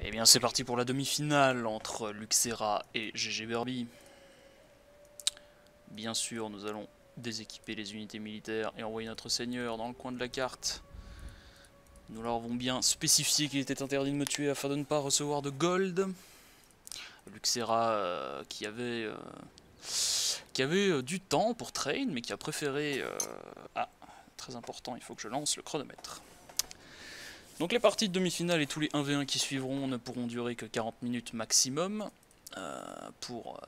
Eh bien c'est parti pour la demi-finale entre Luxera et GG Berby. Bien sûr nous allons déséquiper les unités militaires et envoyer notre seigneur dans le coin de la carte. Nous leur avons bien spécifié qu'il était interdit de me tuer afin de ne pas recevoir de gold. Luxera qui avait du temps pour train mais qui a préféré... Ah, très important, il faut que je lance le chronomètre. Donc les parties de demi-finale et tous les 1v1 qui suivront ne pourront durer que 40 minutes maximum, pour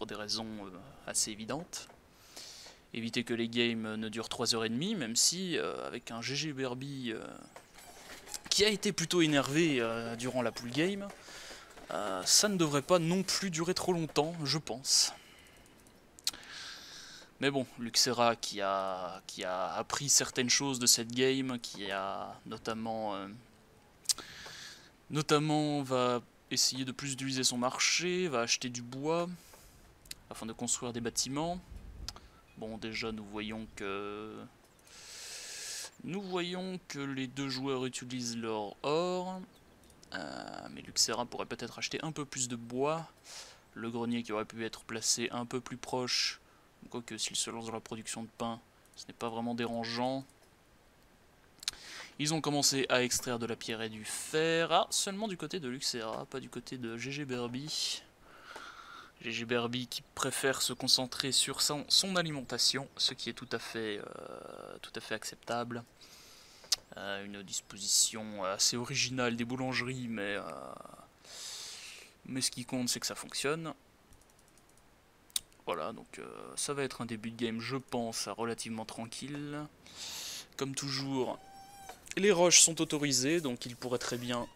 des raisons assez évidentes. Éviter que les games ne durent 3h30, même si avec un GG Berby qui a été plutôt énervé durant la pool game, ça ne devrait pas non plus durer trop longtemps, je pense. Mais bon, Luxera qui a appris certaines choses de cette game, qui a notamment va essayer de plus utiliser son marché, va acheter du bois afin de construire des bâtiments. Bon, déjà nous voyons que les deux joueurs utilisent leur or, mais Luxera pourrait peut-être acheter un peu plus de bois. Le grenier qui aurait pu être placé un peu plus proche. Quoique s'il se lance dans la production de pain, ce n'est pas vraiment dérangeant. Ils ont commencé à extraire de la pierre et du fer. Ah, seulement du côté de Luxera, pas du côté de GG Berby. GG Berby qui préfère se concentrer sur son alimentation, ce qui est tout à fait acceptable. Une disposition assez originale des boulangeries, mais ce qui compte c'est que ça fonctionne. Voilà, donc ça va être un début de game, je pense, relativement tranquille. Comme toujours, les rushs sont autorisés, donc il pourrait très bien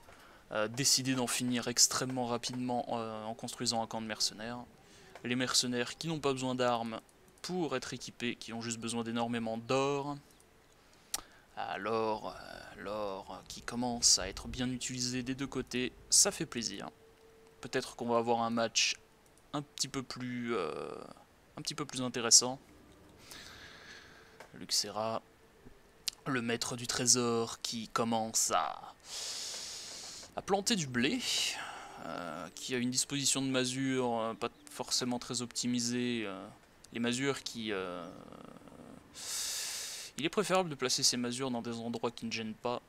décider d'en finir extrêmement rapidement en construisant un camp de mercenaires. Les mercenaires qui n'ont pas besoin d'armes pour être équipés, qui ont juste besoin d'énormément d'or. Alors, l'or qui commence à être bien utilisé des deux côtés, ça fait plaisir. Peut-être qu'on va avoir un match un petit peu plus intéressant. Luxera, le maître du trésor, qui commence à planter du blé, qui a une disposition de masure pas forcément très optimisée. Les masures qui... il est préférable de placer ces masures dans des endroits qui ne gênent pas,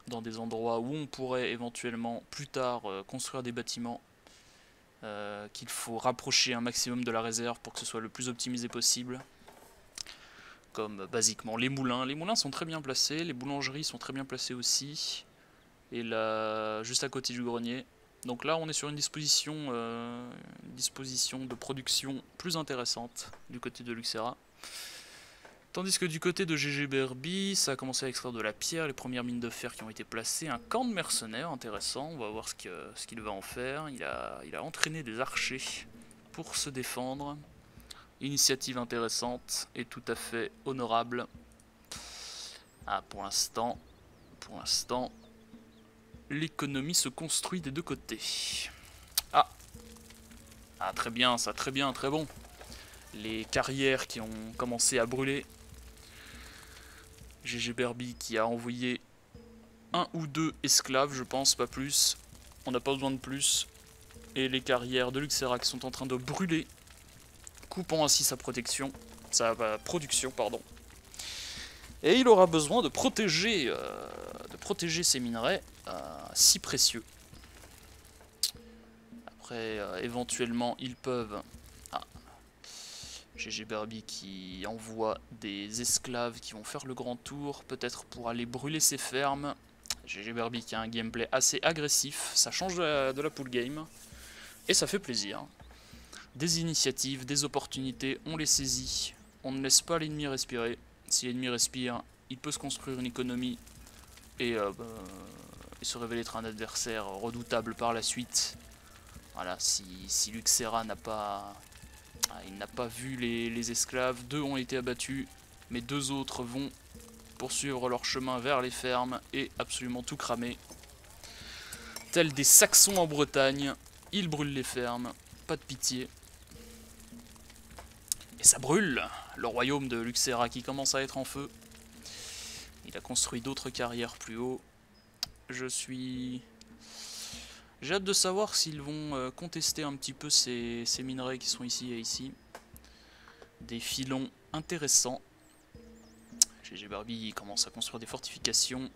dans des endroits où on pourrait éventuellement plus tard construire des bâtiments. Qu'il faut rapprocher un maximum de la réserve pour que ce soit le plus optimisé possible. Comme basiquement les moulins. Les moulins sont très bien placés, les boulangeries sont très bien placées aussi. Et là, juste à côté du grenier. Donc là, on est sur une disposition de production plus intéressante du côté de Luxera. Tandis que du côté de GG Berby, ça a commencé à extraire de la pierre, les premières mines de fer qui ont été placées, un camp de mercenaires intéressant, on va voir ce qu'il va en faire. Il a entraîné des archers pour se défendre. Initiative intéressante et tout à fait honorable. Ah, pour l'instant, l'économie se construit des deux côtés. Ah, très bien, ça, très bien, très bon. Les carrières qui ont commencé à brûler. GG Berby qui a envoyé un ou deux esclaves, je pense, pas plus. On n'a pas besoin de plus. Et les carrières de Luxera qui sont en train de brûler, coupant ainsi sa production, pardon. Et il aura besoin de protéger ces minerais si précieux. Après, éventuellement, ils peuvent... GG Berby qui envoie des esclaves qui vont faire le grand tour, peut-être pour aller brûler ses fermes. GG Berby qui a un gameplay assez agressif, ça change de la pool game, et ça fait plaisir. Des initiatives, des opportunités, on les saisit, on ne laisse pas l'ennemi respirer. Si l'ennemi respire, il peut se construire une économie et se révéler être un adversaire redoutable par la suite. Voilà, si Luxera n'a pas vu les esclaves, 2 ont été abattus, mais 2 autres vont poursuivre leur chemin vers les fermes et absolument tout cramer. Tels des Saxons en Bretagne, ils brûlent les fermes, pas de pitié. Et ça brûle, le royaume de Luxera qui commence à être en feu. Il a construit d'autres carrières plus haut. Je suis J'ai hâte de savoir s'ils vont contester un petit peu ces minerais qui sont ici et ici. Des filons intéressants. GG Barbie commence à construire des fortifications.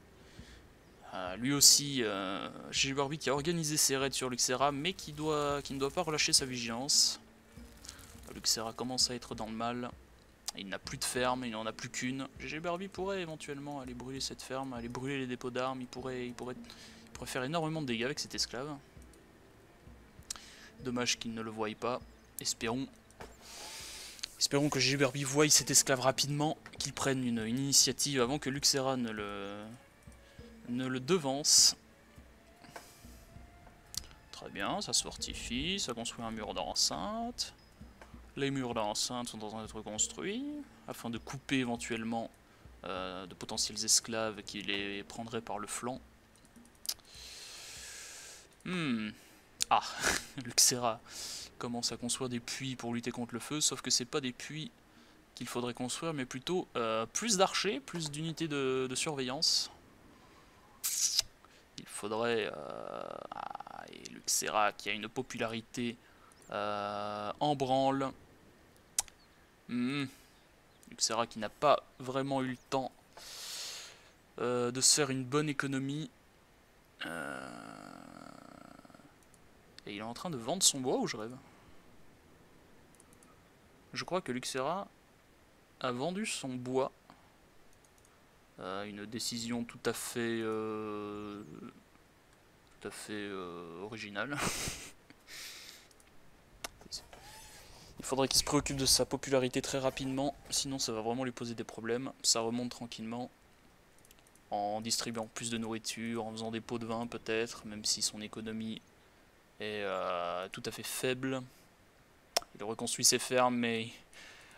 Lui aussi, GG Barbie qui a organisé ses raids sur Luxera, mais qui ne doit pas relâcher sa vigilance. Luxera commence à être dans le mal. Il n'a plus de ferme, il n'en a plus qu'une. GG Barbie pourrait éventuellement aller brûler cette ferme, aller brûler les dépôts d'armes. Il pourrait faire énormément de dégâts avec cet esclave. Dommage qu'il ne le voie pas. Espérons que GG Barbie voie cet esclave rapidement, qu'il prenne une initiative avant que Luxera ne le devance. Très bien, ça se fortifie, ça construit un mur d'enceinte. Les murs d'enceinte sont en train d'être construits, afin de couper éventuellement de potentiels esclaves qui les prendraient par le flanc. Ah, Luxera commence à construire des puits pour lutter contre le feu, sauf que c'est pas des puits qu'il faudrait construire, mais plutôt plus d'archers, plus d'unités de surveillance. Il faudrait... et Luxera qui a une popularité en branle. Luxera qui n'a pas vraiment eu le temps de se faire une bonne économie. Et il est en train de vendre son bois ou je rêve? Je crois que Luxera a vendu son bois. Une décision tout à fait originale. Il faudrait qu'il se préoccupe de sa popularité très rapidement, sinon ça va vraiment lui poser des problèmes. Ça remonte tranquillement, en distribuant plus de nourriture, en faisant des pots de vin peut-être, même si son économie est tout à fait faible. Il reconstruit ses fermes, mais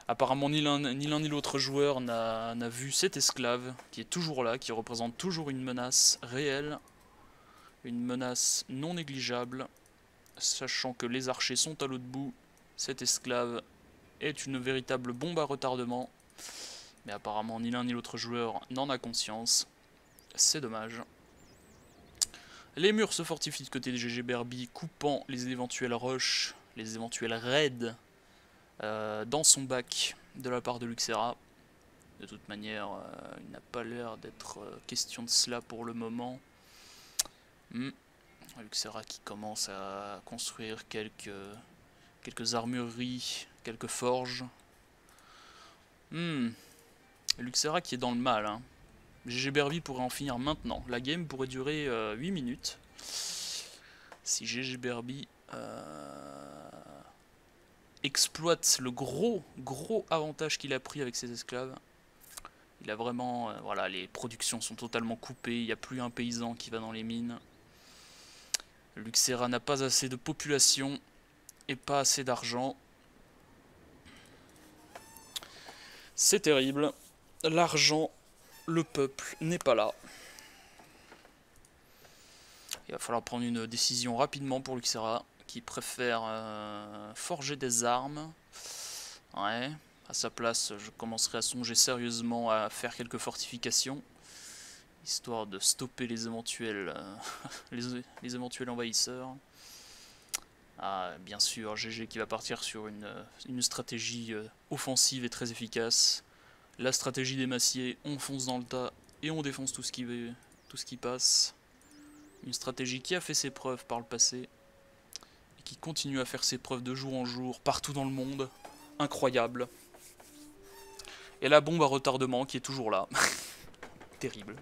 apparemment ni l'un ni l'autre joueur n'a vu cet esclave, qui est toujours là, qui représente toujours une menace réelle, une menace non négligeable, sachant que les archers sont à l'autre bout. Cet esclave est une véritable bombe à retardement, mais apparemment ni l'un ni l'autre joueur n'en a conscience. C'est dommage. Les murs se fortifient de côté de GG Barbie, coupant les éventuels rushs, les éventuels raids dans son bac de la part de Luxera. De toute manière, il n'a pas l'air d'être question de cela pour le moment. Luxera qui commence à construire quelques armureries, quelques forges. Luxera qui est dans le mal. Hein. GG Barbie pourrait en finir maintenant. La game pourrait durer 8 minutes. Si GG Barbie exploite le gros avantage qu'il a pris avec ses esclaves. Il a vraiment... voilà, les productions sont totalement coupées. Il n'y a plus un paysan qui va dans les mines. Luxera n'a pas assez de population et pas assez d'argent. C'est terrible. L'argent, le peuple n'est pas là. Il va falloir prendre une décision rapidement pour Luxera, qui préfère forger des armes. Ouais, à sa place, je commencerai à songer sérieusement à faire quelques fortifications, histoire de stopper les éventuels, les éventuels envahisseurs. Ah, bien sûr, GG qui va partir sur une stratégie offensive et très efficace. La stratégie des massiers, on fonce dans le tas et on défonce tout ce qui passe. Une stratégie qui a fait ses preuves par le passé et qui continue à faire ses preuves de jour en jour partout dans le monde. Incroyable. Et la bombe à retardement qui est toujours là. Terrible.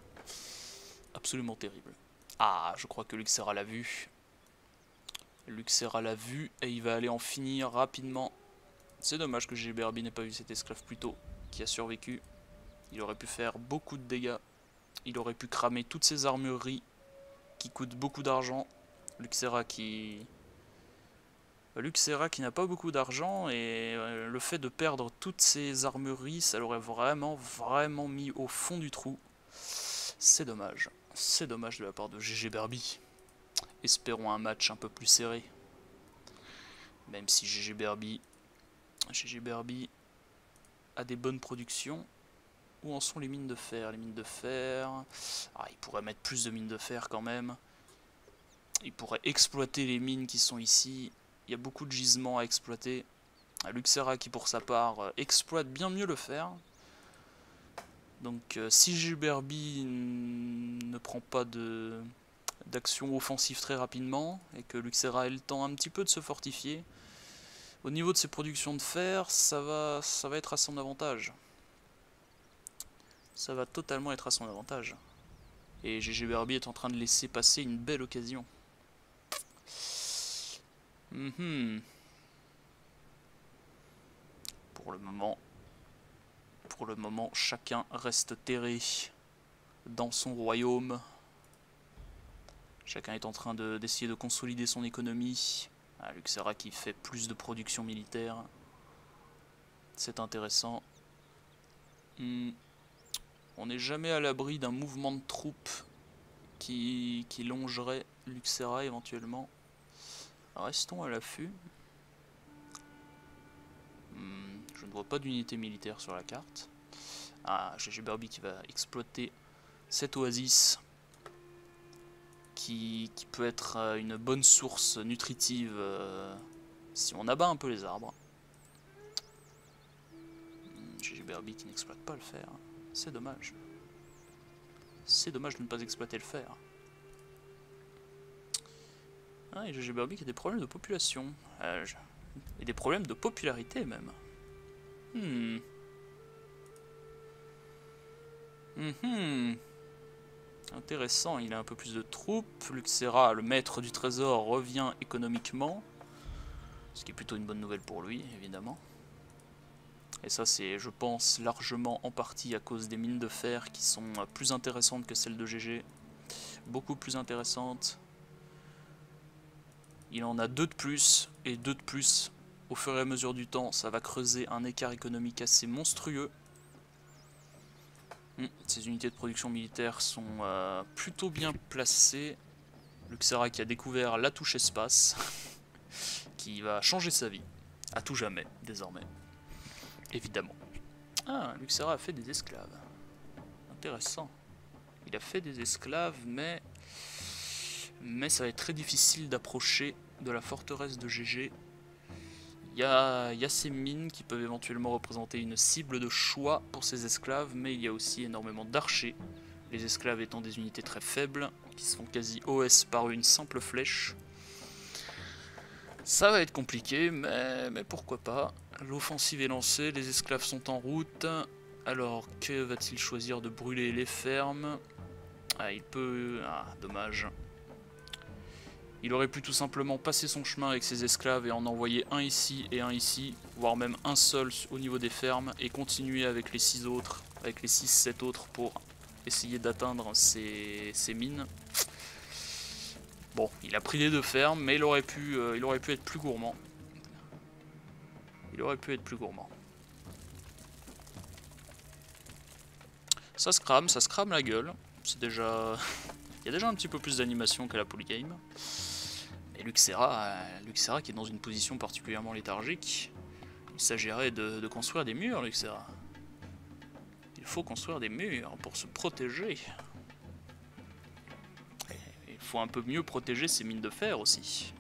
Absolument terrible. Ah, je crois que Luxera l'a vu. Luxera l'a vu et il va aller en finir rapidement. C'est dommage que GG Barbie n'ait pas vu cet esclave plus tôt, qui a survécu. Il aurait pu faire beaucoup de dégâts. Il aurait pu cramer toutes ses armureries qui coûtent beaucoup d'argent. Luxera qui n'a pas beaucoup d'argent et le fait de perdre toutes ses armureries, ça l'aurait vraiment mis au fond du trou. C'est dommage. C'est dommage de la part de GG Barbie. Espérons un match un peu plus serré. Même si GG Barbie a des bonnes productions. Où en sont les mines de fer? Les mines de fer... Ah, il pourrait mettre plus de mines de fer quand même. Il pourrait exploiter les mines qui sont ici. Il y a beaucoup de gisements à exploiter. Luxera qui pour sa part exploite bien mieux le fer. Donc si Gilberby ne prend pas d'action offensive très rapidement et que Luxera ait le temps un petit peu de se fortifier, au niveau de ses productions de fer, ça va être à son avantage. Ça va totalement être à son avantage. Et Gilberby est en train de laisser passer une belle occasion. Pour le moment, chacun reste terré dans son royaume. Chacun est en train d'essayer de consolider son économie. Luxera qui fait plus de production militaire. C'est intéressant. On n'est jamais à l'abri d'un mouvement de troupes qui longerait Luxera éventuellement. Restons à l'affût. Je ne vois pas d'unité militaire sur la carte. Gilberby qui va exploiter cette oasis qui peut être une bonne source nutritive si on abat un peu les arbres. Gilberby qui n'exploite pas le fer. C'est dommage. C'est dommage de ne pas exploiter le fer. Et Gilberby qui a des problèmes de population. Et des problèmes de popularité même. Intéressant, il a un peu plus de troupes. Luxera, le maître du trésor, revient économiquement. Ce qui est plutôt une bonne nouvelle pour lui, évidemment. Et ça, c'est, je pense, largement en partie à cause des mines de fer qui sont plus intéressantes que celles de GG. Beaucoup plus intéressantes. Il en a 2 de plus, et 2 de plus, au fur et à mesure du temps, ça va creuser un écart économique assez monstrueux. Ces unités de production militaire sont plutôt bien placées. Luxera qui a découvert la touche espace, qui va changer sa vie, à tout jamais, désormais. Évidemment. Luxera a fait des esclaves. Intéressant. Il a fait des esclaves, mais ça va être très difficile d'approcher de la forteresse de GG. Il y a ces mines qui peuvent éventuellement représenter une cible de choix pour ces esclaves, mais il y a aussi énormément d'archers. Les esclaves étant des unités très faibles, qui se font quasi OS par une simple flèche. Ça va être compliqué, mais pourquoi pas. L'offensive est lancée, les esclaves sont en route. Alors, que va-t-il choisir de brûler les fermes? Il peut... dommage. Il aurait pu tout simplement passer son chemin avec ses esclaves et en envoyer un ici et un ici, voire même un seul au niveau des fermes, et continuer avec les 6 autres, avec les 6-7 autres pour essayer d'atteindre ces mines. Bon, il a pris les 2 fermes, mais il aurait pu être plus gourmand. Ça se crame la gueule. C'est déjà... Il y a déjà un petit peu plus d'animation qu'à la polygame. Et Luxera qui est dans une position particulièrement léthargique. Il s'agirait de construire des murs, Luxera. Il faut construire des murs pour se protéger. Et il faut un peu mieux protéger ces mines de fer aussi.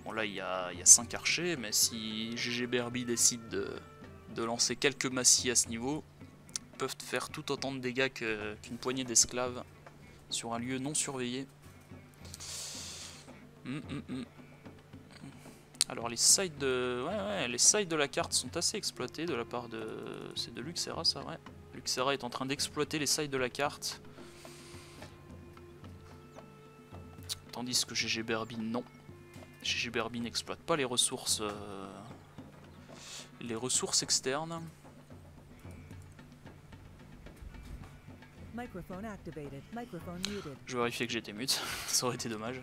Bon là il y a 5 archers, mais si Gilberby décide de lancer quelques massifs à ce niveau, ils peuvent faire tout autant de dégâts qu'une poignée d'esclaves sur un lieu non surveillé. Alors les sides de la carte sont assez exploités de la part de... C'est de Luxera ça, ouais. Luxera est en train d'exploiter les sides de la carte. Tandis que Gilberby non. Gilberby n'exploite pas les ressources externes. Je vais vérifier que j'étais mute, ça aurait été dommage.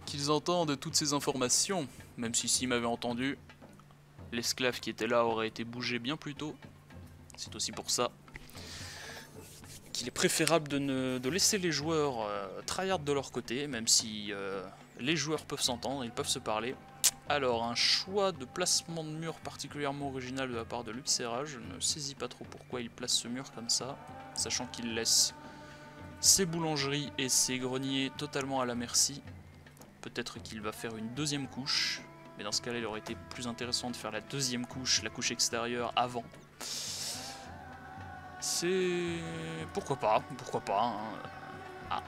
Qu'ils entendent toutes ces informations, même si s'ils m'avaient entendu, l'esclave qui était là aurait été bougé bien plus tôt. C'est aussi pour ça qu'il est préférable de laisser les joueurs tryhard de leur côté, même si les joueurs peuvent s'entendre, ils peuvent se parler. Alors, un choix de placement de mur particulièrement original de la part de Luxera. Je ne saisis pas trop pourquoi il place ce mur comme ça, sachant qu'il laisse ses boulangeries et ses greniers totalement à la merci. Peut-être qu'il va faire une deuxième couche, mais dans ce cas-là, il aurait été plus intéressant de faire la deuxième couche, la couche extérieure, avant. C'est... pourquoi pas, hein. Ah.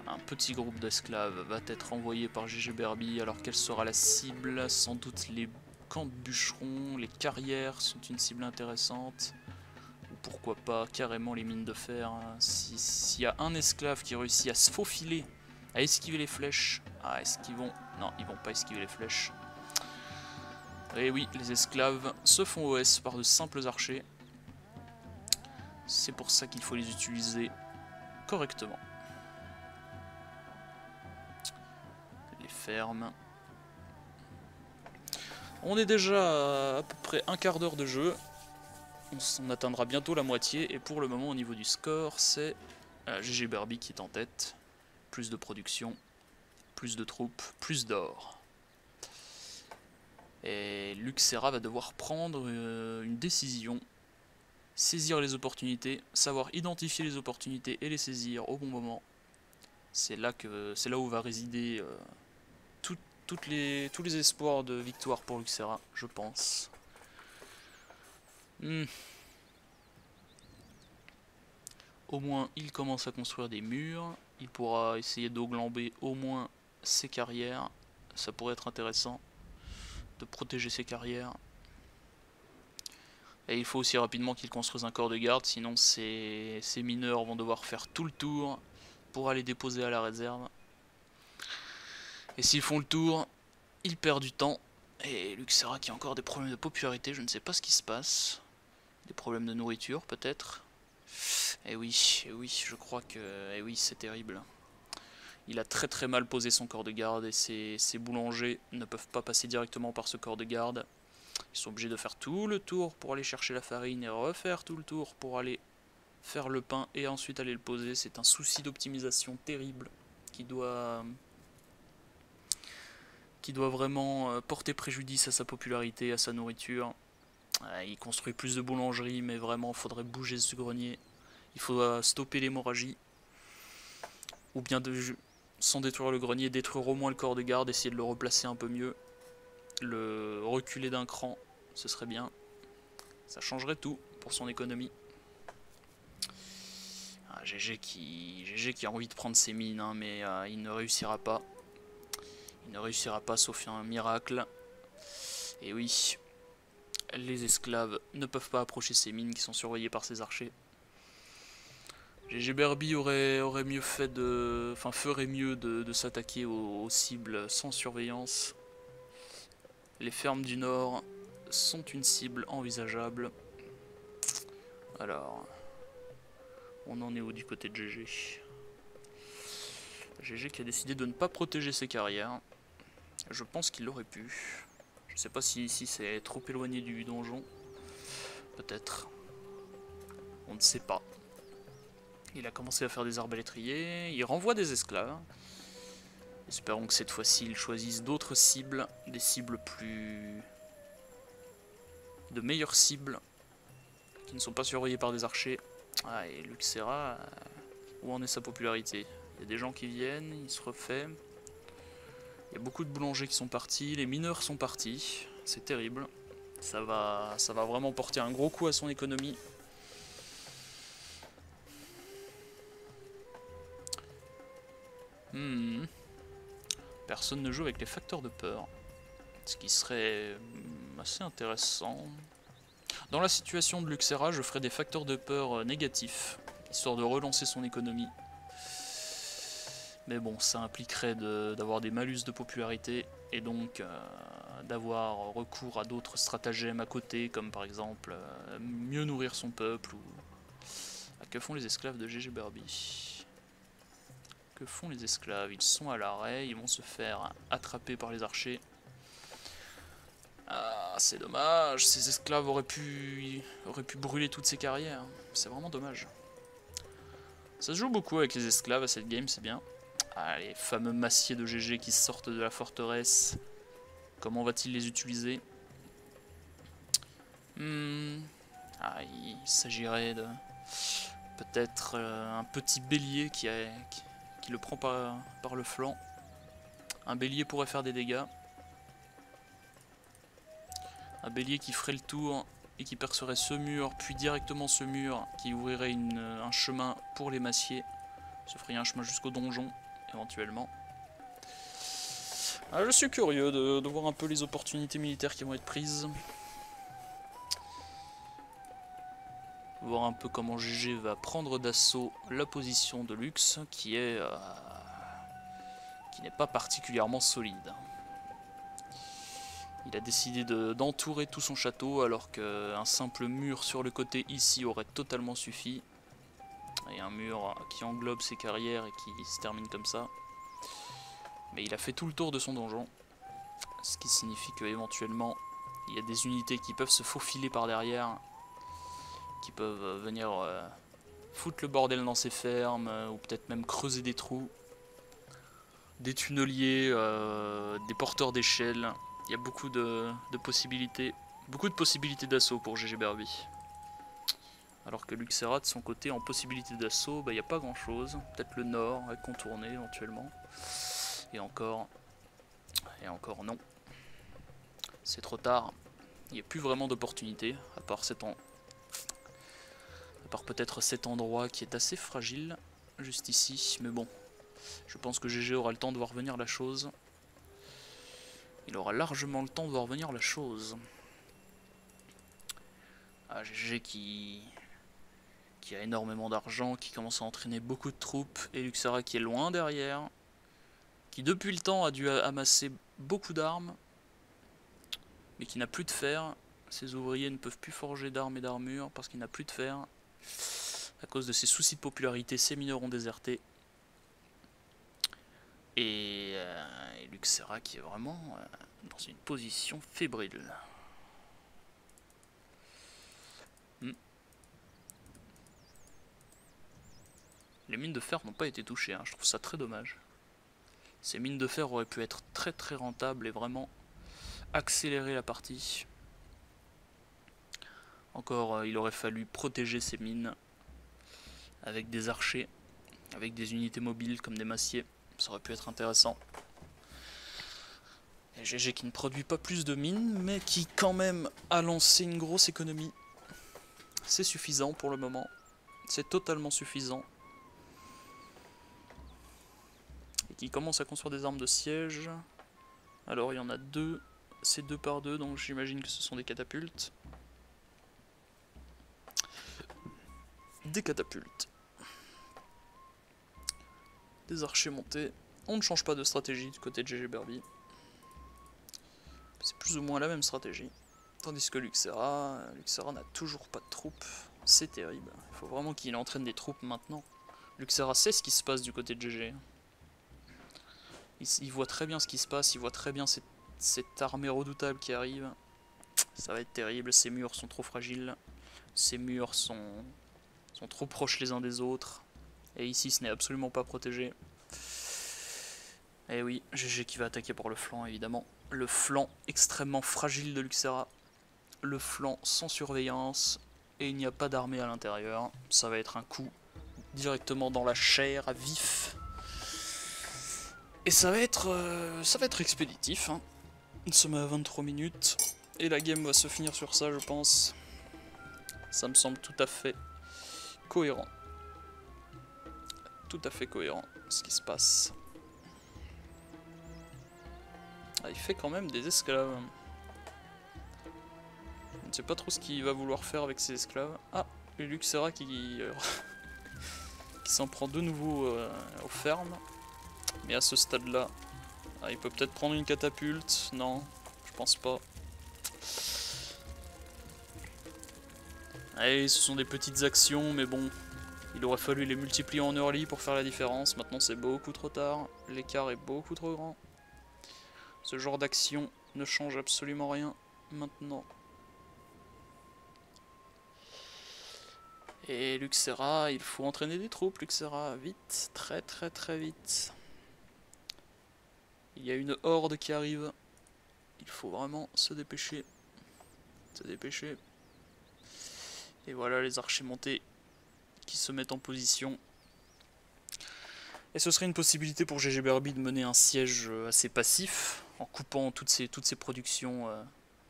Un petit groupe d'esclaves va être envoyé par GG Berby, alors quelle sera la cible? Sans doute les camps de bûcherons, les carrières sont une cible intéressante. Ou pourquoi pas carrément les mines de fer. S'il y a un esclave qui réussit à se faufiler, à esquiver les flèches... Ah, est-ce qu'ils vont... Non, ils vont pas esquiver les flèches. Et oui, les esclaves se font OS par de simples archers. C'est pour ça qu'il faut les utiliser correctement. Les fermes. On est déjà à peu près un quart d'heure de jeu. On atteindra bientôt la moitié. Et pour le moment, au niveau du score, c'est GG Berby qui est en tête. Plus de production, plus de troupes, plus d'or. Et Luxera va devoir prendre une décision. Saisir les opportunités, savoir identifier les opportunités et les saisir au bon moment. C'est là où va résider tous les espoirs de victoire pour Luxera, je pense. Au moins, il commence à construire des murs. Il pourra essayer d'auglamber au moins ses carrières. Ça pourrait être intéressant de protéger ses carrières. Et il faut aussi rapidement qu'il construise un corps de garde, sinon ces mineurs vont devoir faire tout le tour pour aller déposer à la réserve. Et s'ils font le tour, ils perdent du temps. Et Luxera qui a encore des problèmes de popularité, je ne sais pas ce qui se passe. Des problèmes de nourriture peut-être. Et oui, je crois que... Et oui, c'est terrible. Il a très mal posé son corps de garde et ses boulangers ne peuvent pas passer directement par ce corps de garde. Ils sont obligés de faire tout le tour pour aller chercher la farine et refaire tout le tour pour aller faire le pain et ensuite aller le poser. C'est un souci d'optimisation terrible qui doit vraiment porter préjudice à sa popularité, à sa nourriture. Il construit plus de boulangeries, mais vraiment il faudrait bouger ce grenier. Il faut stopper l'hémorragie. Ou bien, sans détruire le grenier, détruire au moins le corps de garde, essayer de le replacer un peu mieux. Le reculer d'un cran, ce serait bien. Ça changerait tout pour son économie. GG qui a envie de prendre ses mines, hein, mais il ne réussira pas. Il ne réussira pas sauf un miracle. Et oui, les esclaves ne peuvent pas approcher ces mines qui sont surveillées par ses archers. GG Berby aurait mieux fait ferait mieux de s'attaquer aux cibles sans surveillance. Les fermes du Nord sont une cible envisageable. Alors, on en est où du côté de GG? GG qui a décidé de ne pas protéger ses carrières. Je pense qu'il l'aurait pu. Je sais pas si ici c'est trop éloigné du donjon. Peut-être. On ne sait pas. Il a commencé à faire des arbalétriers. Il renvoie des esclaves. Espérons que cette fois-ci ils choisissent d'autres cibles. Des cibles plus... de meilleures cibles. Qui ne sont pas surveillées par des archers. Ah, et Luxera... où en est sa popularité? Il y a des gens qui viennent, il se refait. Il y a beaucoup de boulangers qui sont partis, les mineurs sont partis. C'est terrible. Ça va vraiment porter un gros coup à son économie. Personne ne joue avec les facteurs de peur. Ce qui serait assez intéressant. Dans la situation de Luxera, je ferai des facteurs de peur négatifs, histoire de relancer son économie. Mais bon, ça impliquerait d'avoir des malus de popularité, et donc d'avoir recours à d'autres stratagèmes à côté, comme par exemple mieux nourrir son peuple, ou... Ah, que font les esclaves de GG Berby? Que font les esclaves? Ils sont à l'arrêt, ils vont se faire attraper par les archers. Ah, c'est dommage, ces esclaves auraient pu brûler toutes ces carrières. C'est vraiment dommage. Ça se joue beaucoup avec les esclaves à cette game, c'est bien. Ah, les fameux massiers de GG qui sortent de la forteresse. Comment va-t-il les utiliser? Ah, il s'agirait Peut-être un petit bélier qui le prend par le flanc. Un bélier pourrait faire des dégâts. Un bélier qui ferait le tour et qui percerait ce mur, puis directement ce mur qui ouvrirait un chemin pour les massiers. Ça ferait un chemin jusqu'au donjon, éventuellement. Je suis curieux de voir un peu les opportunités militaires qui vont être prises. Voir un peu comment GG va prendre d'assaut la position de Lux, qui n'est pas particulièrement solide. Il a décidé d'entourer tout son château, alors qu'un simple mur sur le côté ici aurait totalement suffi. Et un mur qui englobe ses carrières et qui se termine comme ça. Mais il a fait tout le tour de son donjon, ce qui signifie qu'éventuellement il y a des unités qui peuvent se faufiler par derrière, qui peuvent venir foutre le bordel dans ses fermes, ou peut-être même creuser des trous. Des tunneliers, des porteurs d'échelles. Il y a beaucoup de possibilités. Beaucoup de possibilités d'assaut pour GG Berby. Alors que Luxera, de son côté, en possibilité d'assaut, il n'y a pas grand chose. Peut-être le nord à contourner éventuellement. Et encore non. C'est trop tard. Il n'y a plus vraiment d'opportunité, à part peut-être cet endroit qui est assez fragile, juste ici. Mais bon, je pense que GG aura le temps de voir venir la chose. Il aura largement le temps de voir venir la chose. GG qui a énormément d'argent, qui commence à entraîner beaucoup de troupes, et Luxera qui est loin derrière, qui depuis le temps a dû amasser beaucoup d'armes, mais qui n'a plus de fer. Ses ouvriers ne peuvent plus forger d'armes et d'armures parce qu'il n'a plus de fer. À cause de ses soucis de popularité, ses mineurs ont déserté. Et Luxera qui est vraiment dans une position fébrile. Les mines de fer n'ont pas été touchées, je trouve ça très dommage. Ces mines de fer auraient pu être très très rentables et vraiment accélérer la partie. Encore, il aurait fallu protéger ces mines avec des archers, avec des unités mobiles comme des massiers. Ça aurait pu être intéressant. Et GG qui ne produit pas plus de mines, mais qui quand même a lancé une grosse économie. C'est suffisant pour le moment. C'est totalement suffisant. Et qui commence à construire des armes de siège. Alors il y en a deux. C'est 2 par 2, donc j'imagine que ce sont des catapultes. Des catapultes. Des archers montés. On ne change pas de stratégie du côté de GG Berby. C'est plus ou moins la même stratégie. Tandis que Luxera n'a toujours pas de troupes. C'est terrible. Il faut vraiment qu'il entraîne des troupes maintenant. Luxera sait ce qui se passe du côté de GG. Il voit très bien ce qui se passe. Il voit très bien cette armée redoutable qui arrive. Ça va être terrible. Ces murs sont trop fragiles. Ces murs sont trop proches les uns des autres. Et ici, ce n'est absolument pas protégé. Et oui, GG qui va attaquer par le flanc, évidemment. Le flanc extrêmement fragile de Luxera. Le flanc sans surveillance. Et il n'y a pas d'armée à l'intérieur. Ça va être un coup directement dans la chair, à vif. Et ça va être expéditif. Nous sommes à 23 minutes. Et la game va se finir sur ça, je pense. Ça me semble tout à fait cohérent. Tout à fait cohérent, ce qui se passe. Il fait quand même des esclaves. Je ne sais pas trop ce qu'il va vouloir faire avec ses esclaves. Luxera qui s'en prend de nouveau aux fermes. Mais à ce stade-là, il peut peut-être prendre une catapulte. Non, je pense pas. Allez, ce sont des petites actions, mais bon, il aurait fallu les multiplier en early pour faire la différence. Maintenant, c'est beaucoup trop tard. L'écart est beaucoup trop grand. Ce genre d'action ne change absolument rien maintenant. Et Luxera, il faut entraîner des troupes, Luxera, vite, très très très vite. Il y a une horde qui arrive. Il faut vraiment se dépêcher. Se dépêcher. Et voilà les archers montés qui se mettent en position. Et ce serait une possibilité pour GG Berby de mener un siège assez passif, en coupant toutes ses productions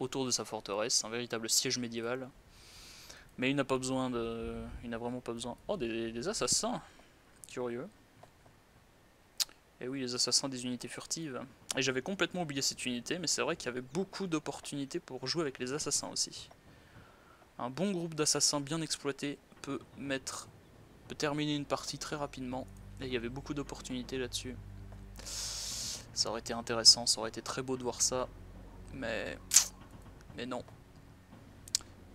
autour de sa forteresse, un véritable siège médiéval. Mais il n'a pas besoin de... Il n'a vraiment pas besoin... Oh, des assassins. Curieux. Et oui, les assassins des unités furtives. Et j'avais complètement oublié cette unité, mais c'est vrai qu'il y avait beaucoup d'opportunités pour jouer avec les assassins aussi. Un bon groupe d'assassins bien exploité peut terminer une partie très rapidement. Et il y avait beaucoup d'opportunités là-dessus. Ça aurait été intéressant, ça aurait été très beau de voir ça. Mais non.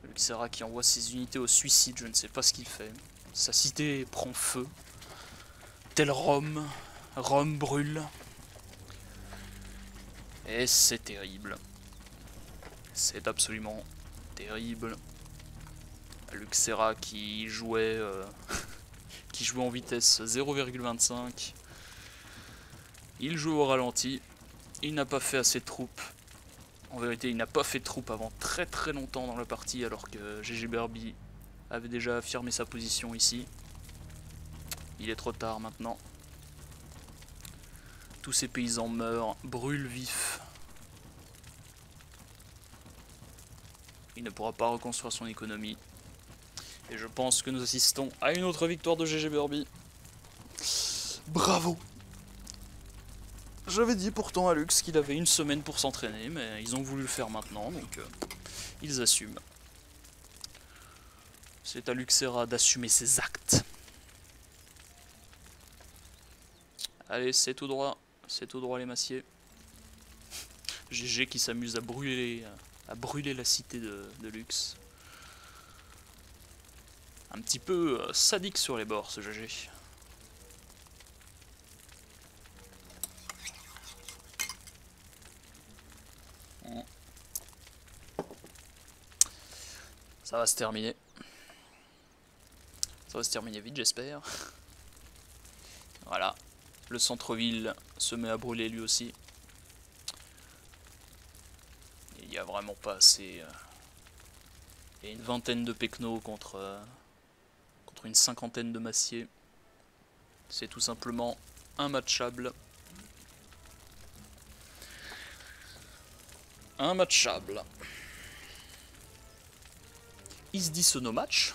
Luxera qui envoie ses unités au suicide, je ne sais pas ce qu'il fait. Sa cité prend feu. Tel Rome. Rome brûle. Et c'est terrible. C'est absolument terrible. Luxera qui jouait... qui jouait en vitesse 0,25. Il joue au ralenti. Il n'a pas fait assez de troupes. En vérité, il n'a pas fait de troupes avant très très longtemps dans la partie, alors que GG Berby avait déjà affirmé sa position ici. Il est trop tard maintenant. Tous ces paysans meurent, brûlent vifs. Il ne pourra pas reconstruire son économie. Et je pense que nous assistons à une autre victoire de GG Berby. Bravo! J'avais dit pourtant à Lux qu'il avait une semaine pour s'entraîner, mais ils ont voulu le faire maintenant, donc ils assument. C'est à Luxera d'assumer ses actes. Allez, c'est tout droit les massiers. GG qui s'amuse à brûler la cité de Lux. Un petit peu sadique sur les bords, ce GG. Ça va se terminer. Ça va se terminer vite, j'espère. Voilà. Le centre-ville se met à brûler lui aussi. Il n'y a vraiment pas assez... Il y a une vingtaine de pecnos contre une cinquantaine de massiers. C'est tout simplement immatchable. Immatchable. Is this a no match?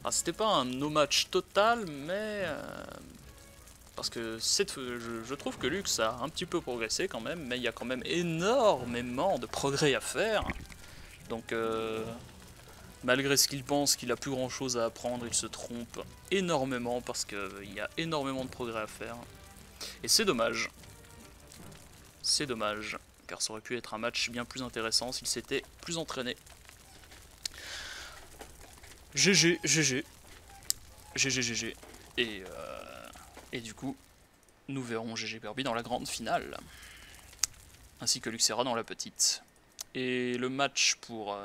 Ah, c'était pas un no match total, mais parce que je trouve que Lux a un petit peu progressé quand même, mais il y a quand même énormément de progrès à faire. Donc malgré ce qu'il pense qu'il a plus grand chose à apprendre, il se trompe énormément parce qu'il y a énormément de progrès à faire. Et c'est dommage. C'est dommage, car ça aurait pu être un match bien plus intéressant s'il s'était plus entraîné. GG, GG. GG, GG. Et du coup, nous verrons GG Berby dans la grande finale. Ainsi que Luxera dans la petite. Et le match pour...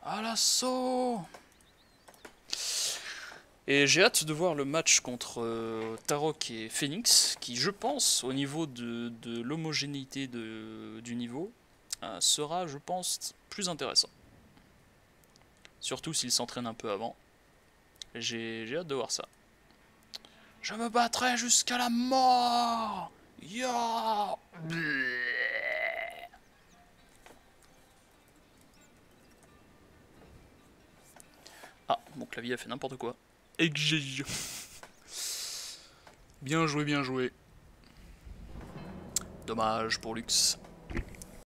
à l'assaut! Et j'ai hâte de voir le match contre Tarok et Phoenix, qui je pense, au niveau de l'homogénéité du niveau, sera, je pense, plus intéressant. Surtout s'ils s'entraînent un peu avant. J'ai hâte de voir ça. Je me battrai jusqu'à la mort! Ya! Ah, mon clavier a fait n'importe quoi. Et que j'ai... Bien joué, bien joué. Dommage pour Lux.